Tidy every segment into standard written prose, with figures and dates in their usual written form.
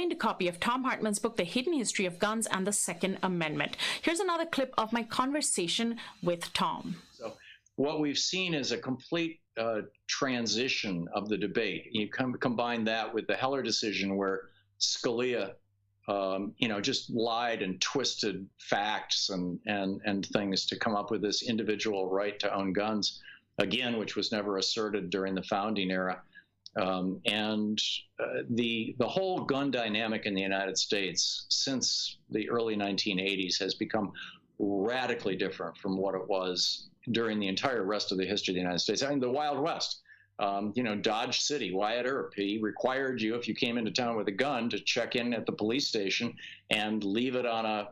signed copy of Tom Hartman's book, The Hidden History of Guns and the Second Amendment. Here's another clip of my conversation with Tom. So what we've seen is a complete transition of the debate. You combine that with the Heller decision where Scalia just lied and twisted facts and things to come up with this individual right to own guns, again, which was never asserted during the founding era. The whole gun dynamic in the United States since the early 1980s has become radically different from what it was during the entire rest of the history of the United States. I mean, the Wild West. Dodge City, Wyatt Earp, he required you, if you came into town with a gun, to check in at the police station and leave it on a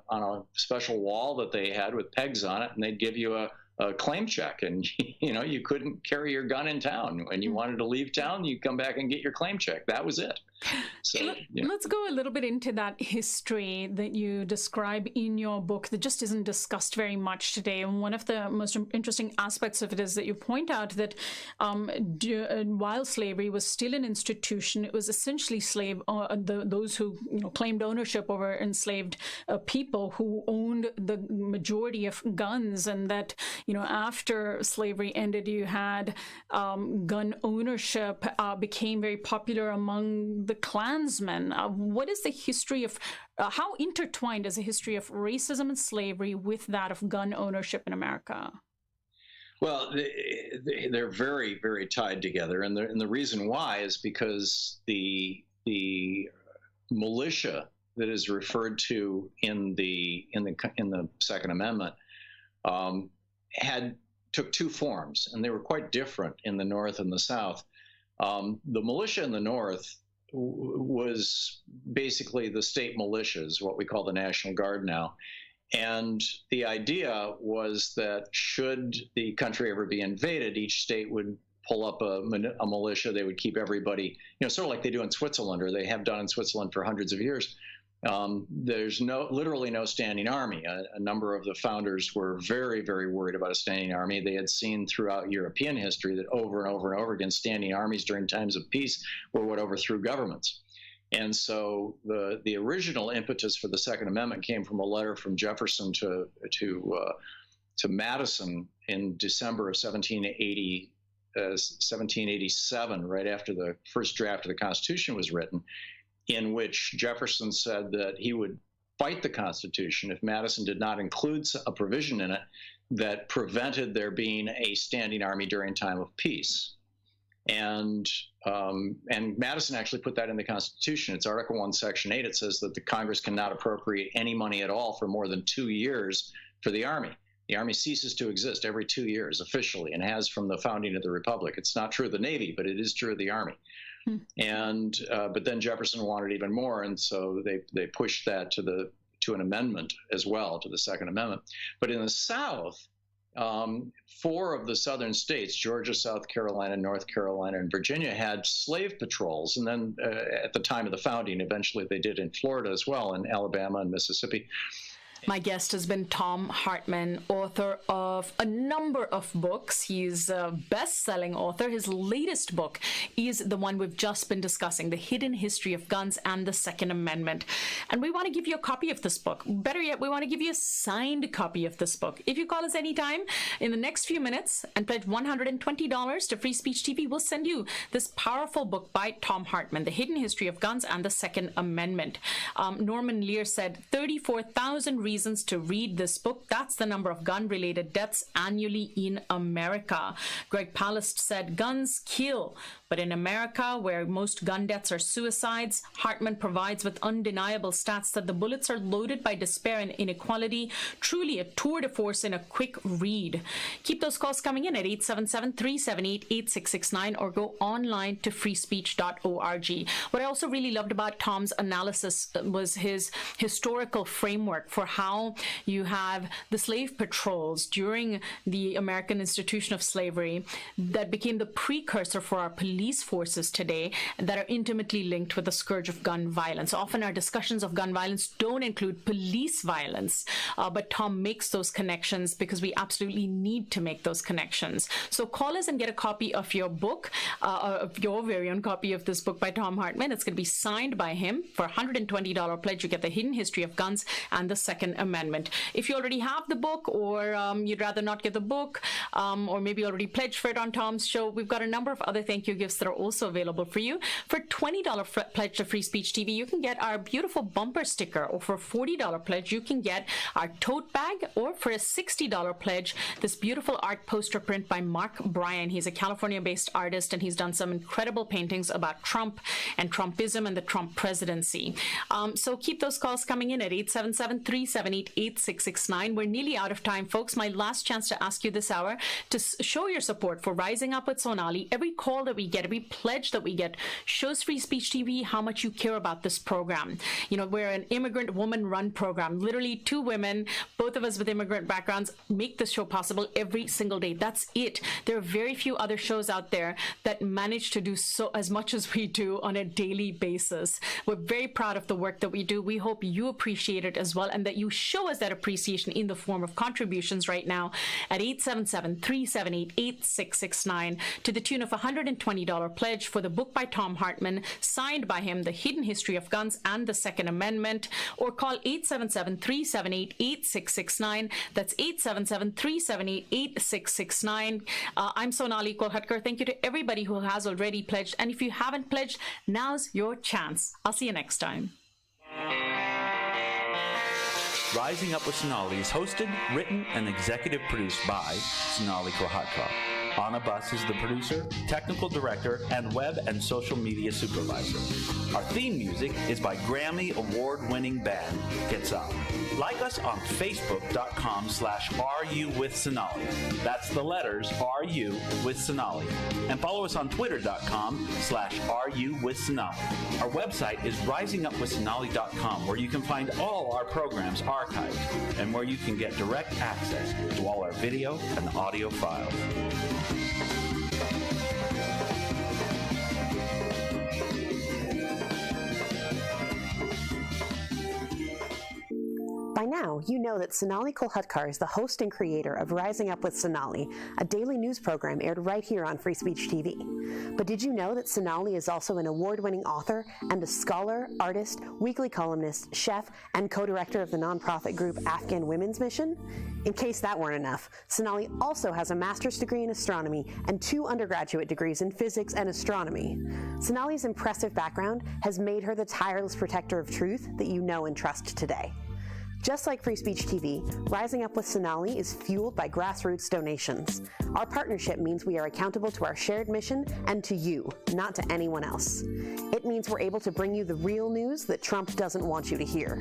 special wall that they had with pegs on it, and they'd give you a claim check. And, you couldn't carry your gun in town. When you wanted to leave town, you come back and get your claim check. That was it. So, Let's go a little bit into that history that you describe in your book that just isn't discussed very much today. And one of the most interesting aspects of it is that you point out that while slavery was still an institution, it was essentially those who claimed ownership over enslaved people who owned the majority of guns, and that after slavery ended, you had gun ownership became very popular among the Klansmen. What is the history of, how intertwined is the history of racism and slavery with that of gun ownership in America? Well, they're very, very tied together, and the reason why is because the militia that is referred to in the Second Amendment took two forms, and they were quite different in the North and the South. The militia in the North was basically the state militias, what we call the National Guard now. And the idea was that should the country ever be invaded, each state would pull up a militia. They would keep everybody, sort of like they do in Switzerland, or they have done in Switzerland for hundreds of years. There's literally no standing army. A number of the founders were very, very worried about a standing army. They had seen throughout European history that over and over and over again, standing armies during times of peace were what overthrew governments. And so the original impetus for the Second Amendment came from a letter from Jefferson to Madison in December of 1787, right after the first draft of the Constitution was written, in which Jefferson said that he would fight the Constitution if Madison did not include a provision in it that prevented there being a standing army during time of peace. And Madison actually put that in the Constitution. It's Article 1, Section 8. It says that the Congress cannot appropriate any money at all for more than 2 years for the Army. The Army ceases to exist every 2 years officially, and has from the founding of the Republic. It's not true of the Navy, but it is true of the Army. And but then Jefferson wanted even more, and so they pushed that to an amendment as well, to the Second Amendment. But in the South, 4 of the southern states, Georgia, South Carolina, North Carolina, and Virginia, had slave patrols. And then at the time of the founding, eventually they did in Florida as well, and Alabama and Mississippi. My guest has been Tom Hartman, author of a number of books. He's a best-selling author. His latest book is the one we've just been discussing, The Hidden History of Guns and the Second Amendment. And we want to give you a copy of this book. Better yet, we want to give you a signed copy of this book. If you call us anytime in the next few minutes and pledge $120 to Free Speech TV, we'll send you this powerful book by Tom Hartman, The Hidden History of Guns and the Second Amendment. Norman Lear said 34,000 reasons to read this book. That's the number of gun-related deaths annually in America. Greg Palast said, guns kill. But in America, where most gun deaths are suicides, Hartman provides with undeniable stats that the bullets are loaded by despair and inequality. Truly a tour de force in a quick read. Keep those calls coming in at 877-378-8669 or go online to freespeech.org. What I also really loved about Tom's analysis was his historical framework for how you have the slave patrols during the American institution of slavery that became the precursor for our police police forces today that are intimately linked with the scourge of gun violence. Often our discussions of gun violence don't include police violence, but Tom makes those connections because we absolutely need to make those connections. So call us and get a copy of your book, of your very own copy of this book by Tom Hartman. It's going to be signed by him. For a $120 pledge, you get The Hidden History of Guns and the Second Amendment. If you already have the book, or you'd rather not get the book, or maybe already pledged for it on Tom's show, we've got a number of other thank you gifts that are also available for you. For $20 pledge to Free Speech TV, you can get our beautiful bumper sticker, or for a $40 pledge, you can get our tote bag, or for a $60 pledge, this beautiful art poster print by Mark Bryan. He's a California-based artist, and he's done some incredible paintings about Trump and Trumpism and the Trump presidency. So keep those calls coming in at 877-378-8669. We're nearly out of time, folks. My last chance to ask you this hour to show your support for Rising Up with Sonali. Every call that we get, every pledge that we get shows Free Speech TV how much you care about this program. You know, we're an immigrant woman-run program. Literally 2 women, both of us with immigrant backgrounds, make this show possible every single day. That's it. There are very few other shows out there that manage to do so as much as we do on a daily basis. We're very proud of the work that we do. We hope you appreciate it as well, and that you show us that appreciation in the form of contributions right now at 877-378-8669 to the tune of $120 pledge for the book by Tom Hartman, signed by him, The Hidden History of Guns and the Second Amendment, or call 877-378-8669. That's 877-378-8669. I'm Sonali Kolhatkar. Thank you to everybody who has already pledged, and if you haven't pledged, now's your chance. I'll see you next time. Rising Up with Sonali is hosted, written, and executive produced by Sonali Kolhatkar. Anna Buss is the producer, technical director, and web and social media supervisor. Our theme music is by Grammy Award-winning band Get Up. Like us on Facebook.com/RUWithSonali. That's the letters RU with Sonali. And follow us on Twitter.com/RUWithSonali. Our website is risingupwithsonali.com, where you can find all our programs archived and where you can get direct access to all our video and audio files. By now, you know that Sonali Kolhatkar is the host and creator of Rising Up with Sonali, a daily news program aired right here on Free Speech TV. But did you know that Sonali is also an award-winning author and a scholar, artist, weekly columnist, chef, and co-director of the nonprofit group Afghan Women's Mission? In case that weren't enough, Sonali also has a master's degree in astronomy and 2 undergraduate degrees in physics and astronomy. Sonali's impressive background has made her the tireless protector of truth that you know and trust today. Just like Free Speech TV, Rising Up with Sonali is fueled by grassroots donations. Our partnership means we are accountable to our shared mission and to you, not to anyone else. It means we're able to bring you the real news that Trump doesn't want you to hear.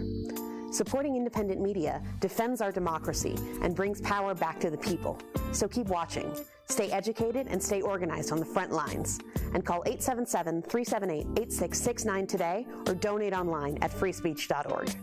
Supporting independent media defends our democracy and brings power back to the people. So keep watching, stay educated, and stay organized on the front lines. And call 877-378-8669 today, or donate online at freespeech.org.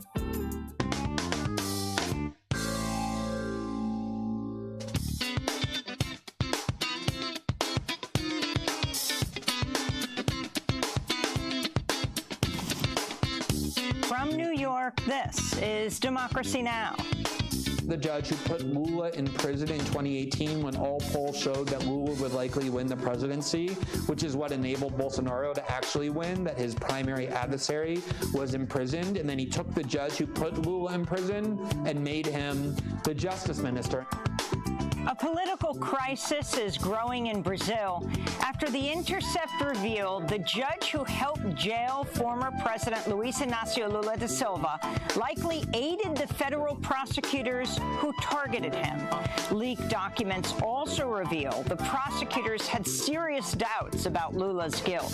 From New York, this is Democracy Now! The judge who put Lula in prison in 2018 when all polls showed that Lula would likely win the presidency, which is what enabled Bolsonaro to actually win, that his primary adversary was imprisoned. And then he took the judge who put Lula in prison and made him the justice minister. A political crisis is growing in Brazil after The Intercept revealed the judge who helped jail former President Luiz Inácio Lula da Silva likely aided the federal prosecutors who targeted him. Leaked documents also reveal the prosecutors had serious doubts about Lula's guilt.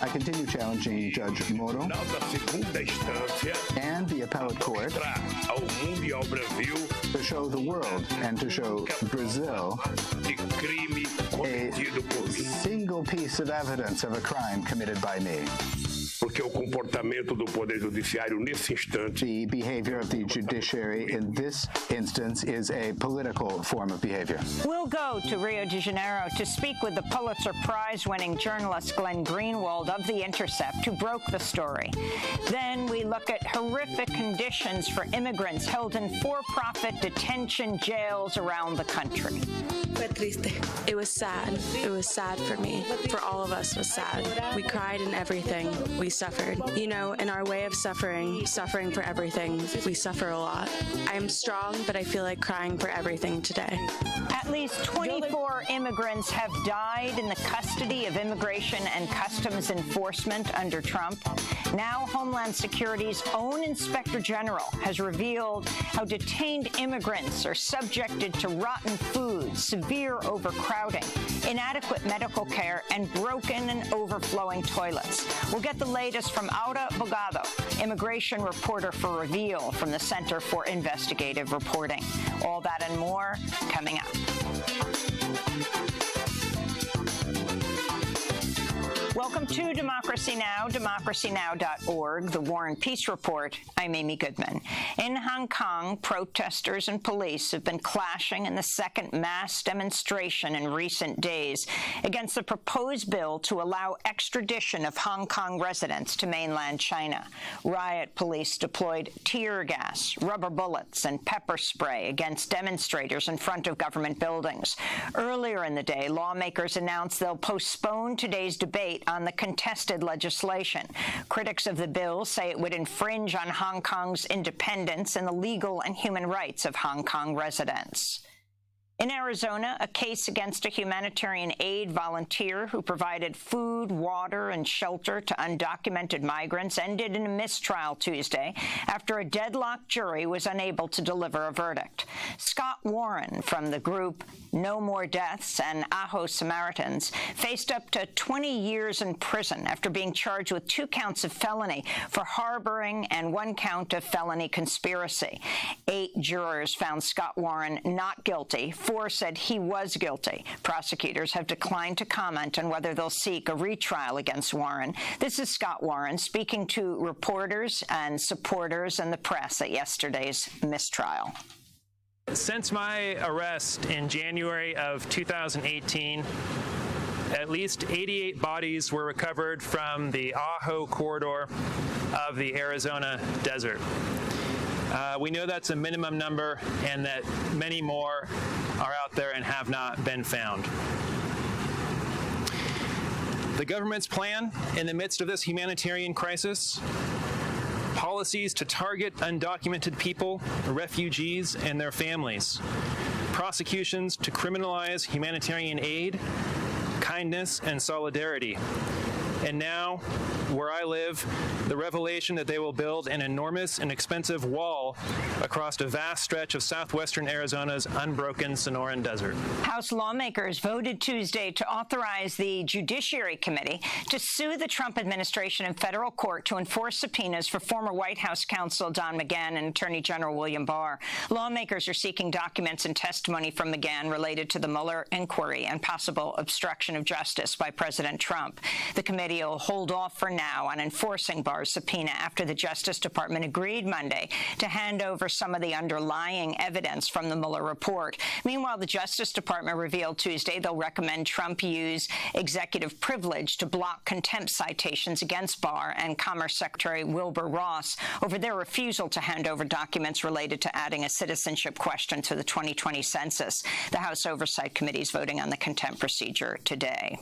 I continue challenging Judge Moro and the appellate court to show the world and to show Brazil a single piece of evidence of a crime committed by me. O porque o comportamento do Poder Judiciário nesse instante. The behavior of the judiciary in this instance is a political form of behavior. We'll go to Rio de Janeiro to speak with the Pulitzer Prize-winning journalist Glenn Greenwald of The Intercept, who broke the story. Then we look at horrific conditions for immigrants held in for-profit detention jails around the country. It was sad. It was sad for me. For all of us, it was sad. We cried and everything. We suffered. You know, in our way of suffering for everything, we suffer a lot. I am strong, but I feel like crying for everything today. At least 24 immigrants have died in the custody of Immigration and Customs Enforcement under Trump. Now, Homeland Security's own Inspector General has revealed how detained immigrants are subjected to rotten food, severe overcrowding, inadequate medical care, and broken and overflowing toilets. We'll get the latest from Aura Bogado, immigration reporter for Reveal from the Center for Investigative Reporting. All that and more coming up. Welcome to Democracy Now!, democracynow.org, the War and Peace Report. I'm Amy Goodman. In Hong Kong, protesters and police have been clashing in the second mass demonstration in recent days against the proposed bill to allow extradition of Hong Kong residents to mainland China. Riot police deployed tear gas, rubber bullets, and pepper spray against demonstrators in front of government buildings. Earlier in the day, lawmakers announced they'll postpone today's debate on the contested legislation. Critics of the bill say it would infringe on Hong Kong's independence and the legal and human rights of Hong Kong residents. In Arizona, a case against a humanitarian aid volunteer who provided food, water, and shelter to undocumented migrants ended in a mistrial Tuesday after a deadlocked jury was unable to deliver a verdict. Scott Warren from the group No More Deaths and Aho Samaritans faced up to 20 years in prison after being charged with 2 counts of felony for harboring and 1 count of felony conspiracy. 8 jurors found Scott Warren not guilty. 4 said he was guilty. Prosecutors have declined to comment on whether they'll seek a retrial against Warren. This is Scott Warren speaking to reporters and supporters and the press at yesterday's mistrial. Since my arrest in January of 2018, at least 88 bodies were recovered from the Aho corridor of the Arizona desert. We know that's a minimum number and that many more are out there and have not been found. The government's plan in the midst of this humanitarian crisis, policies to target undocumented people, refugees, and their families, prosecutions to criminalize humanitarian aid, kindness, and solidarity. And now, where I live, the revelation that they will build an enormous and expensive wall across a vast stretch of southwestern Arizona's unbroken Sonoran Desert. House lawmakers voted Tuesday to authorize the Judiciary Committee to sue the Trump administration in federal court to enforce subpoenas for former White House counsel Don McGahn and Attorney General William Barr. Lawmakers are seeking documents and testimony from McGahn related to the Mueller inquiry and possible obstruction of justice by President Trump. The committee will hold off for now on enforcing Barr's subpoena after the Justice Department agreed Monday to hand over some of the underlying evidence from the Mueller report. Meanwhile, the Justice Department revealed Tuesday they'll recommend Trump use executive privilege to block contempt citations against Barr and Commerce Secretary Wilbur Ross over their refusal to hand over documents related to adding a citizenship question to the 2020 census. The House Oversight Committee is voting on the contempt procedure today.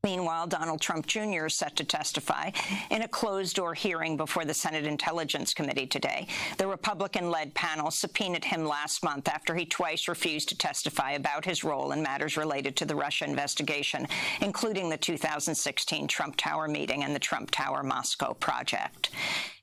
Meanwhile, Donald Trump Jr. is set to testify in a closed-door hearing before the Senate Intelligence Committee today. The Republican-led panel subpoenaed him last month after he twice refused to testify about his role in matters related to the Russia investigation, including the 2016 Trump Tower meeting and the Trump Tower Moscow project.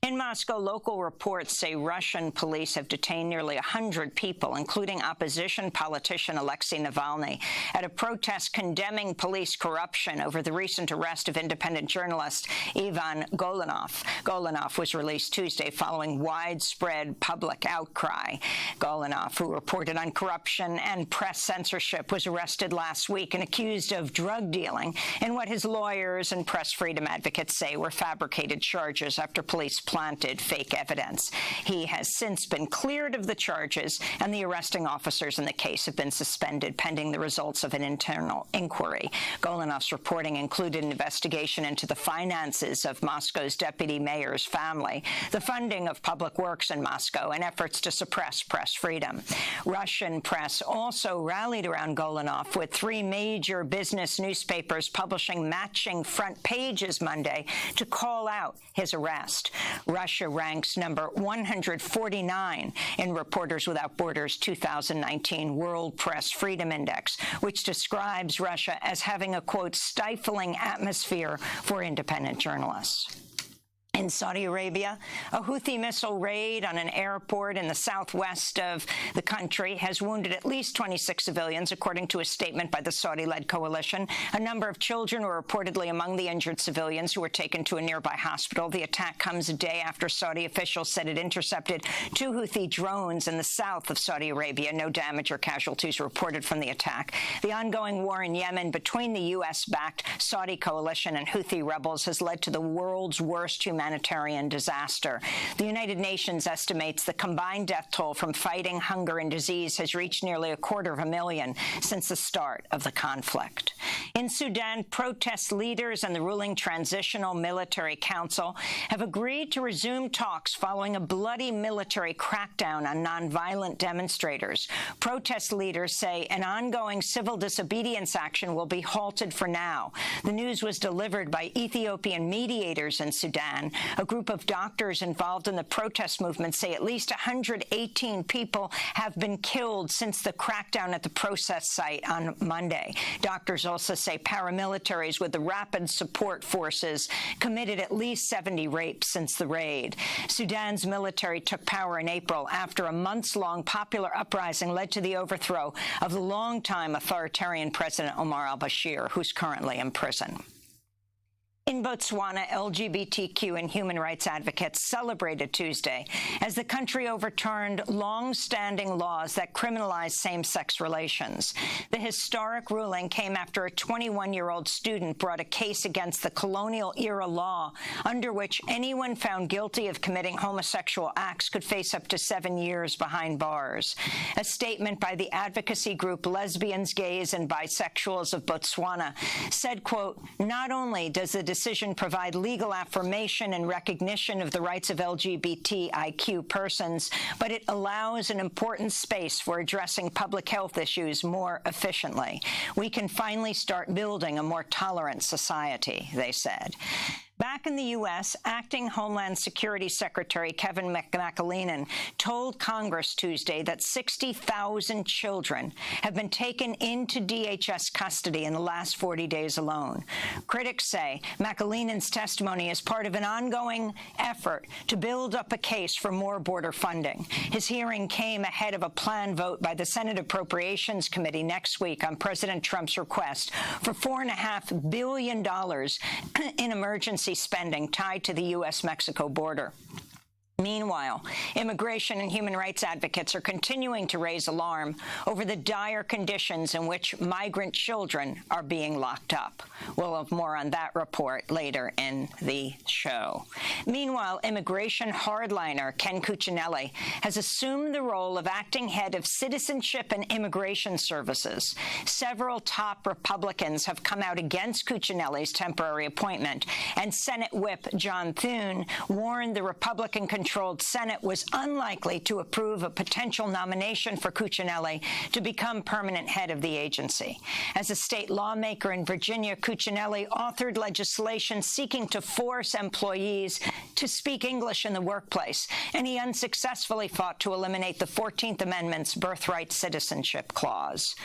In In Moscow, local reports say Russian police have detained nearly 100 people, including opposition politician Alexei Navalny, at a protest condemning police corruption over the recent arrest of independent journalist Ivan Golanov. Golanov was released Tuesday following widespread public outcry. Golanov, who reported on corruption and press censorship, was arrested last week and accused of drug dealing in what his lawyers and press freedom advocates say were fabricated charges after police planted fake evidence. He has since been cleared of the charges, and the arresting officers in the case have been suspended pending the results of an internal inquiry. Golanov's reporting included an investigation into the finances of Moscow's deputy mayor's family, the funding of public works in Moscow, and efforts to suppress press freedom. Russian press also rallied around Golanov, with 3 major business newspapers publishing matching front pages Monday to call out his arrest. Russia ranks number 149 in Reporters Without Borders' 2019 World Press Freedom Index, which describes Russia as having a, quote, stifling atmosphere for independent journalists. In Saudi Arabia, a Houthi missile raid on an airport in the southwest of the country has wounded at least 26 civilians, according to a statement by the Saudi-led coalition. A number of children were reportedly among the injured civilians who were taken to a nearby hospital. The attack comes a day after Saudi officials said it intercepted 2 Houthi drones in the south of Saudi Arabia. No damage or casualties reported from the attack. The ongoing war in Yemen between the U.S.-backed Saudi coalition and Houthi rebels has led to the world's worst humanitarian disaster. The United Nations estimates the combined death toll from fighting, hunger, and disease has reached nearly 250,000 since the start of the conflict. In Sudan, protest leaders and the ruling Transitional Military Council have agreed to resume talks following a bloody military crackdown on nonviolent demonstrators. Protest leaders say an ongoing civil disobedience action will be halted for now. The news was delivered by Ethiopian mediators in Sudan. A group of doctors involved in the protest movement say at least 118 people have been killed since the crackdown at the protest site on Monday. Doctors also say paramilitaries with the Rapid Support Forces committed at least 70 rapes since the raid. Sudan's military took power in April after a months-long popular uprising led to the overthrow of the longtime authoritarian President Omar al-Bashir, who's currently in prison. In Botswana, LGBTQ and human rights advocates celebrated Tuesday as the country overturned long-standing laws that criminalize same-sex relations. The historic ruling came after a 21-year-old student brought a case against the colonial-era law under which anyone found guilty of committing homosexual acts could face up to 7 years behind bars. A statement by the advocacy group Lesbians, Gays, and Bisexuals of Botswana said, quote, "Not only does the decision provide legal affirmation and recognition of the rights of LGBTIQ persons, but it allows an important space for addressing public health issues more efficiently. We can finally start building a more tolerant society," they said. Back in the U.S., Acting Homeland Security Secretary Kevin McAleenan told Congress Tuesday that 60,000 children have been taken into DHS custody in the last 40 days alone. Critics say McAleenan's testimony is part of an ongoing effort to build up a case for more border funding. His hearing came ahead of a planned vote by the Senate Appropriations Committee next week on President Trump's request for $4.5 billion in emergency spending tied to the U.S.-Mexico border. Meanwhile, immigration and human rights advocates are continuing to raise alarm over the dire conditions in which migrant children are being locked up. We'll have more on that report later in the show. Meanwhile, immigration hardliner Ken Cuccinelli has assumed the role of acting head of Citizenship and Immigration Services. Several top Republicans have come out against Cuccinelli's temporary appointment, and Senate Whip John Thune warned the Republican-controlled Senate was unlikely to approve a potential nomination for Cuccinelli to become permanent head of the agency. As a state lawmaker in Virginia, Cuccinelli authored legislation seeking to force employees to speak English in the workplace, and he unsuccessfully fought to eliminate the 14th Amendment's birthright citizenship clause.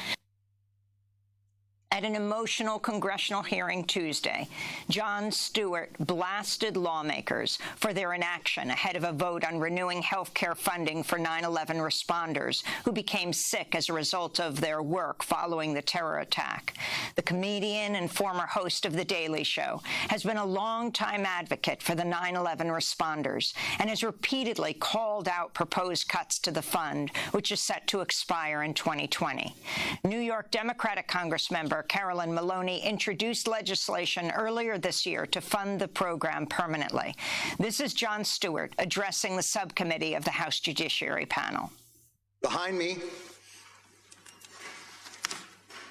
At an emotional congressional hearing Tuesday, Jon Stewart blasted lawmakers for their inaction ahead of a vote on renewing health care funding for 9/11 responders who became sick as a result of their work following the terror attack. The comedian and former host of The Daily Show has been a longtime advocate for the 9/11 responders and has repeatedly called out proposed cuts to the fund, which is set to expire in 2020. New York Democratic Congressmember Carolyn Maloney introduced legislation earlier this year to fund the program permanently. This is Jon Stewart addressing the subcommittee of the House Judiciary panel. Behind me,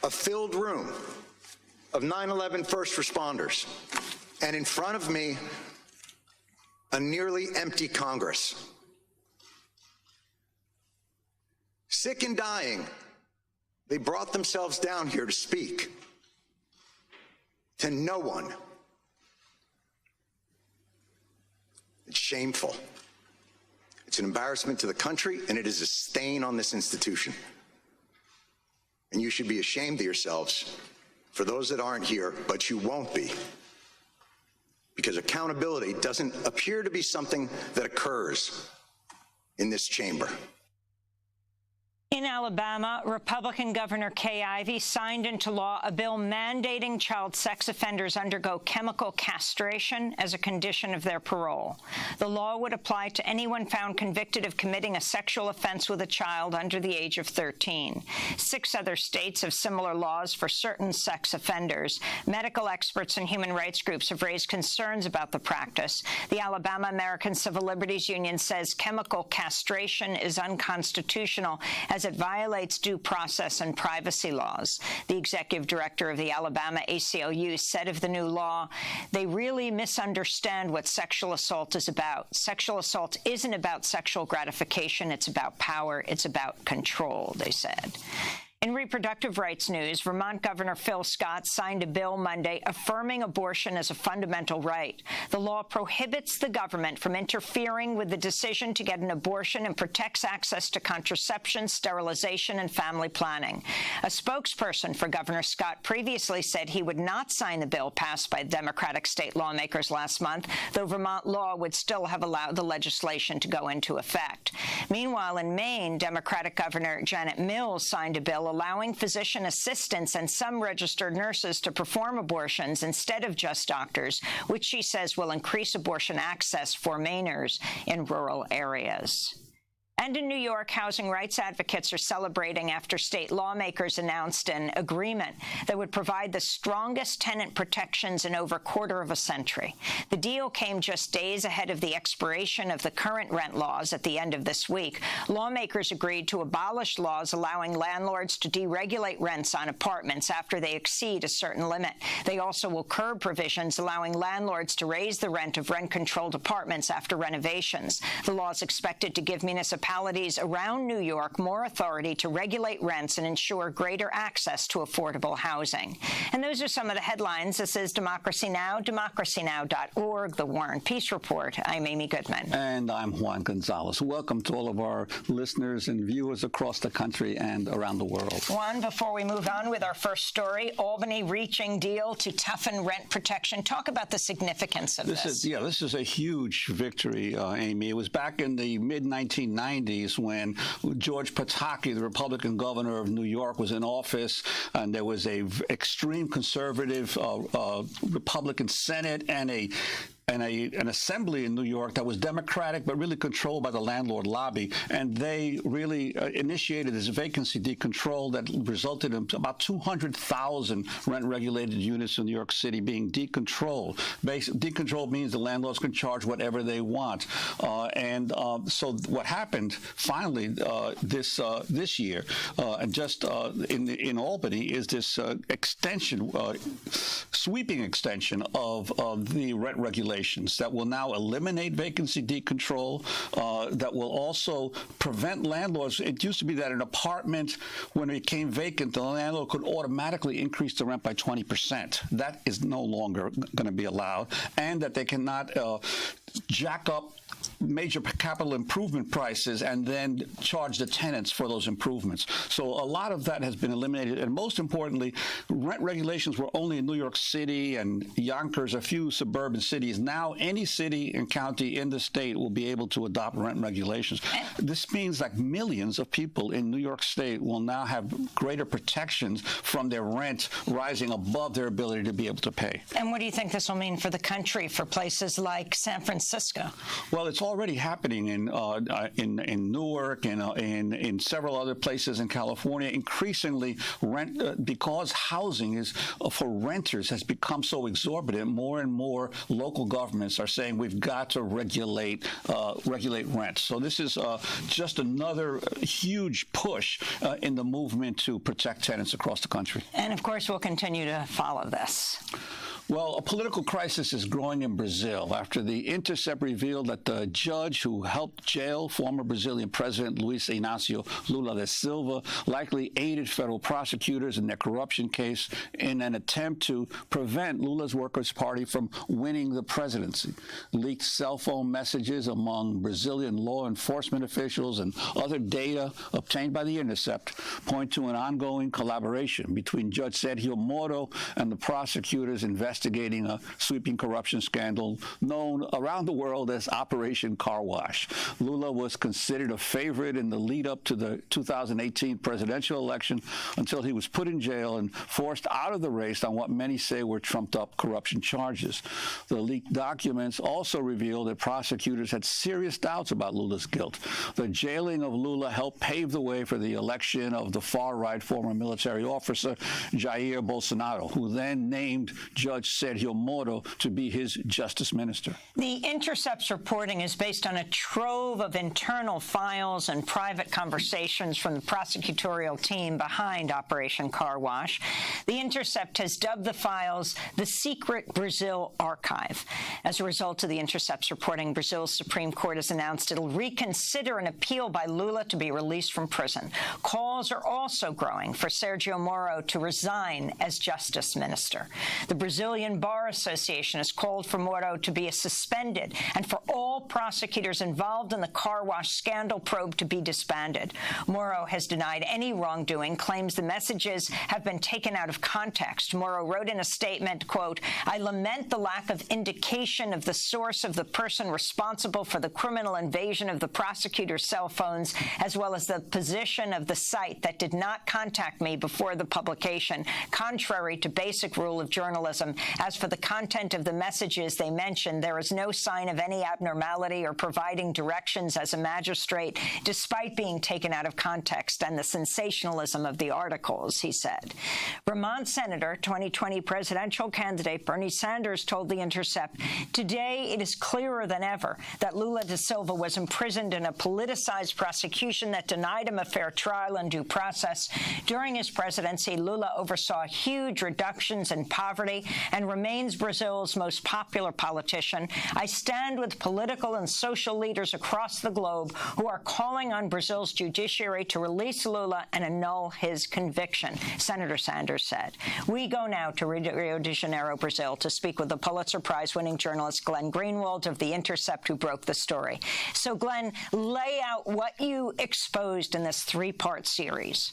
a filled room of 9/11 first responders, and in front of me, a nearly empty Congress. Sick and dying, they brought themselves down here to speak to no one. It's shameful. It's an embarrassment to the country, and it is a stain on this institution. And you should be ashamed of yourselves for those that aren't here, but you won't be. Because accountability doesn't appear to be something that occurs in this chamber. In Alabama, Republican Governor Kay Ivey signed into law a bill mandating child sex offenders undergo chemical castration as a condition of their parole. The law would apply to anyone found convicted of committing a sexual offense with a child under the age of 13. 6 other states have similar laws for certain sex offenders. Medical experts and human rights groups have raised concerns about the practice. The Alabama American Civil Liberties Union says chemical castration is unconstitutional as it violates due process and privacy laws. The executive director of the Alabama ACLU said of the new law, they really misunderstand what sexual assault is about. Sexual assault isn't about sexual gratification. It's about power. It's about control, they said. In reproductive rights news, Vermont Governor Phil Scott signed a bill Monday affirming abortion as a fundamental right. The law prohibits the government from interfering with the decision to get an abortion and protects access to contraception, sterilization, and family planning. A spokesperson for Governor Scott previously said he would not sign the bill passed by Democratic state lawmakers last month, though Vermont law would still have allowed the legislation to go into effect. Meanwhile, in Maine, Democratic Governor Janet Mills signed a bill allowing physician assistants and some registered nurses to perform abortions instead of just doctors, which she says will increase abortion access for Mainers in rural areas. And in New York, housing rights advocates are celebrating after state lawmakers announced an agreement that would provide the strongest tenant protections in over a quarter of a century. The deal came just days ahead of the expiration of the current rent laws at the end of this week. Lawmakers agreed to abolish laws allowing landlords to deregulate rents on apartments after they exceed a certain limit. They also will curb provisions allowing landlords to raise the rent of rent-controlled apartments after renovations. The law is expected to give municipalities around New York more authority to regulate rents and ensure greater access to affordable housing. And those are some of the headlines. This is Democracy Now!, democracynow.org, The War and Peace Report. I'm Amy Goodman. And I'm Juan Gonzalez. Welcome to all of our listeners and viewers across the country and around the world. Juan, before we move on with our first story, Albany reaching deal to toughen rent protection. Talk about the significance of this. This is a huge victory, Amy. It was back in the mid-1990s when George Pataki, the Republican governor of New York, was in office, and there was a extreme conservative Republican Senate and an assembly in New York that was Democratic but really controlled by the landlord lobby, and they really initiated this vacancy decontrol that resulted in about 200,000 rent-regulated units in New York City being decontrolled. Decontrolled means the landlords can charge whatever they want, so what happened finally this year, and just in Albany, is this sweeping extension of the rent regulations that will now eliminate vacancy decontrol, that will also prevent landlords. It used to be that an apartment, when it became vacant, the landlord could automatically increase the rent by 20%. That is no longer going to be allowed, and that they cannot jack up major capital improvement prices and then charge the tenants for those improvements. So a lot of that has been eliminated. And most importantly, rent regulations were only in New York City and Yonkers, a few suburban cities. Now any city and county in the state will be able to adopt rent regulations. This means like millions of people in New York State will now have greater protections from their rent rising above their ability to be able to pay. And what do you think this will mean for the country, for places like San Francisco? Well, it's already happening in Newark and in several other places in California. Increasingly, rent because housing is for renters has become so exorbitant. More and more local governments are saying we've got to regulate rent. So this is just another huge push in the movement to protect tenants across the country. And of course, we'll continue to follow this. Well, a political crisis is growing in Brazil after The Intercept revealed that the judge who helped jail former Brazilian President Luiz Inácio Lula da Silva likely aided federal prosecutors in their corruption case in an attempt to prevent Lula's Workers' Party from winning the presidency. Leaked cell phone messages among Brazilian law enforcement officials and other data obtained by The Intercept point to an ongoing collaboration between Judge Sergio Moro and the prosecutors investigating a sweeping corruption scandal known around the world as Operation Car Wash. Lula was considered a favorite in the lead-up to the 2018 presidential election until he was put in jail and forced out of the race on what many say were trumped-up corruption charges. The leaked documents also revealed that prosecutors had serious doubts about Lula's guilt. The jailing of Lula helped pave the way for the election of the far-right former military officer Jair Bolsonaro, who then named Judge Sergio Moro to be his justice minister. The Intercept's reporting is based on a trove of internal files and private conversations from the prosecutorial team behind Operation Car Wash. The Intercept has dubbed the files the secret Brazil archive. As a result of the Intercept's reporting, Brazil's Supreme Court has announced it'll reconsider an appeal by Lula to be released from prison. Calls are also growing for Sergio Moro to resign as justice minister. The Brazilian Bar Association has called for Moro to be suspended and for all prosecutors involved in the car wash scandal probe to be disbanded. Moro has denied any wrongdoing, claims the messages have been taken out of context. Moro wrote in a statement, quote, "I lament the lack of indication of the source of the person responsible for the criminal invasion of the prosecutor's cell phones, as well as the position of the site that did not contact me before the publication, contrary to basic rule of journalism. As for the content of the messages they mentioned, there is no sign of any abnormality or providing directions as a magistrate, despite being taken out of context and the sensationalism of the articles," he said. Vermont Senator, 2020 presidential candidate Bernie Sanders told The Intercept, "Today it is clearer than ever that Lula da Silva was imprisoned in a politicized prosecution that denied him a fair trial and due process. During his presidency, Lula oversaw huge reductions in poverty and remains Brazil's most popular politician. I stand with political and social leaders across the globe who are calling on Brazil's judiciary to release Lula and annul his conviction," Senator Sanders said. We go now to Rio de Janeiro, Brazil, to speak with the Pulitzer Prize-winning journalist Glenn Greenwald of The Intercept, who broke the story. So, Glenn, lay out what you exposed in this three-part series.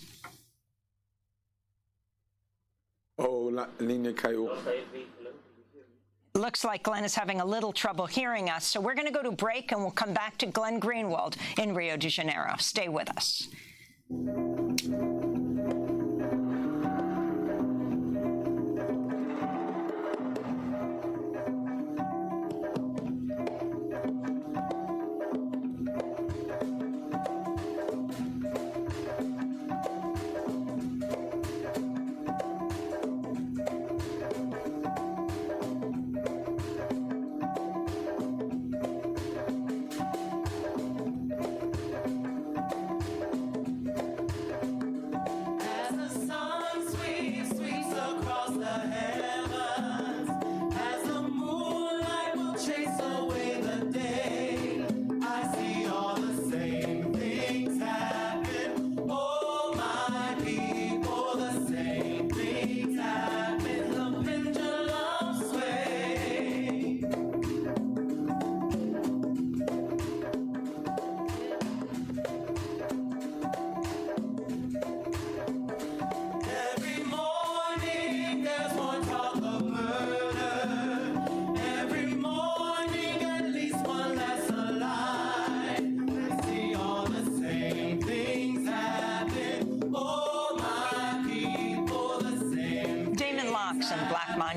Looks like Glenn is having a little trouble hearing us, so we're going to go to break, and we'll come back to Glenn Greenwald in Rio de Janeiro. Stay with us.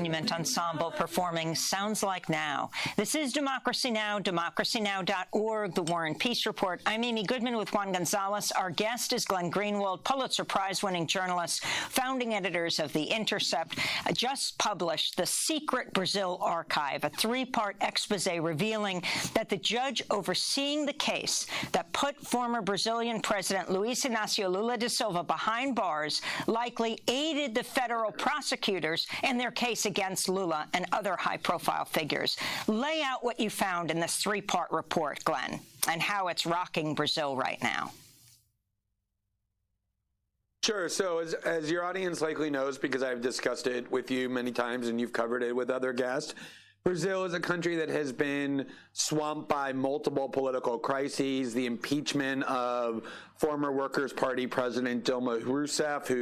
Monument Ensemble performing Sounds Like Now. This is Democracy Now!, democracynow.org, The War and Peace Report. I'm Amy Goodman with Juan Gonzalez. Our guest is Glenn Greenwald, Pulitzer Prize-winning journalist, founding editors of The Intercept, just published The Secret Brazil Archive, a three-part expose revealing that the judge overseeing the case that put former Brazilian President Luiz Inácio Lula da Silva behind bars likely aided the federal prosecutors in their case against Lula and other high-profile figures. Lay out what you found in this three-part report, Glenn, and how it's rocking Brazil right now. Sure. So as your audience likely knows, because I've discussed it with you many times and you've covered it with other guests, Brazil is a country that has been swamped by multiple political crises, the impeachment of former Workers' Party President Dilma Rousseff, who